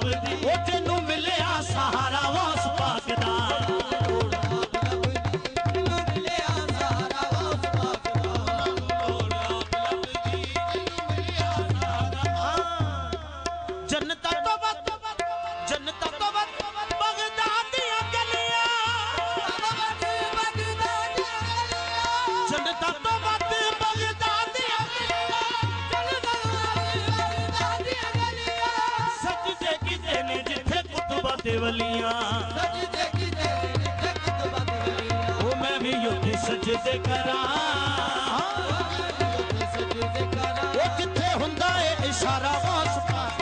वो तेनू मिलिया सहारा उस पाक दा वो मैं भी युद्ध सजदे करा वो किथे हुंदा है इशारा उस पाक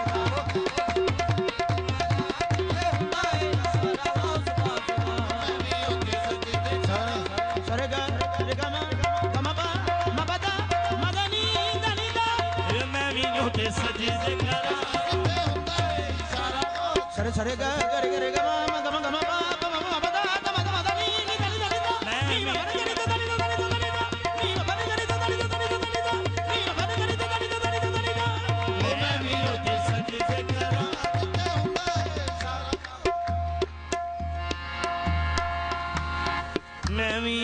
सरे गा रे रे गा मा गा मा गा मा पा मा मा दा दा मा दा नी नी दा नी दा मैं नी मा गा नी दा नी दा नी दा नी दा नी मा गा नी दा नी दा नी दा नी दा नी मा गा नी दा नी दा नी दा नी दा ओ मैं भी युद्ध सजदे करा मैं भी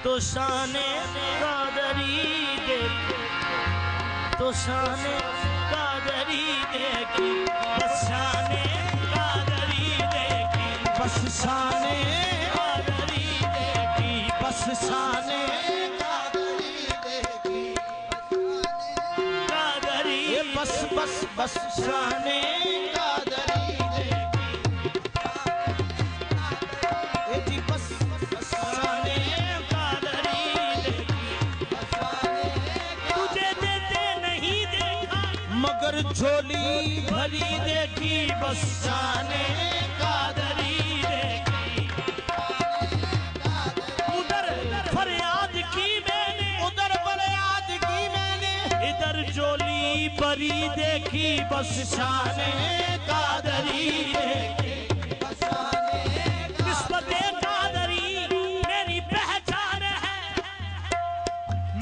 तो शाने कादरी देखी तो शाने कादरी देखी बस शाने कादरी देखी बस शाने कादरी देखी बस शाने कादरी देखी कादरी बस बस बस शाने कादरी देखी बस शाने मगर झोली भरी देखी बस शाने कादरी देखी उधर फरियाद की मैंने उधर फरियाद की मैंने इधर झोली भरी देखी बस शाने कादरी देखी निस्बते कादरी मेरी पहचान है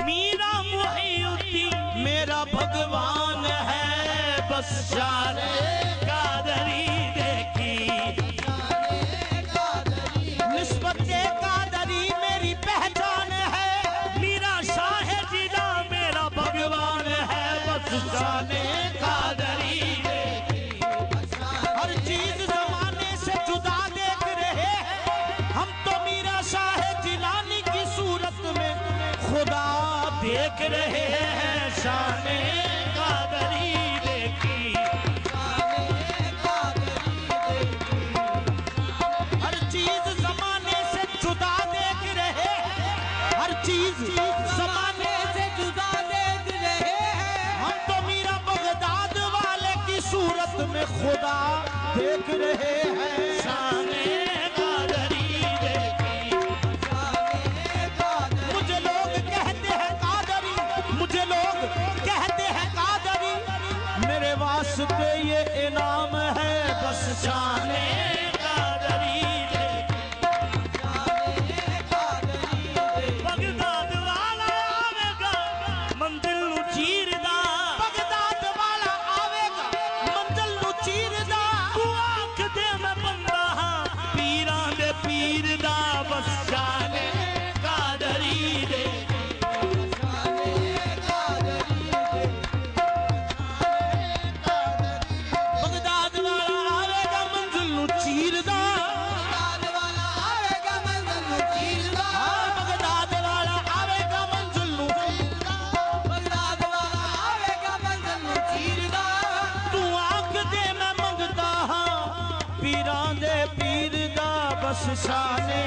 मीरा मुहीउद्दीन मेरा भगवान है बस शाने कादरी देखी निस्बते कादरी मेरी पहचान है मीरा शाह जिला मेरा भगवान है बस शाने कादरी देखी हर चीज जमाने से जुदा देख रहे हैं हम तो मीरा शाह जिलानी की सूरत में खुदा देख रहे हैं शाने कादरी ज़माने से जुदा देख रहे हैं हम तो मीरा बगदाद वाले की सूरत में खुदा देख रहे हैं शाने कादरी देखी मुझे लोग कहते हैं कादरी मुझे लोग कहते हैं कादरी मेरे वास्ते ये इनाम है बस शाने बस शाने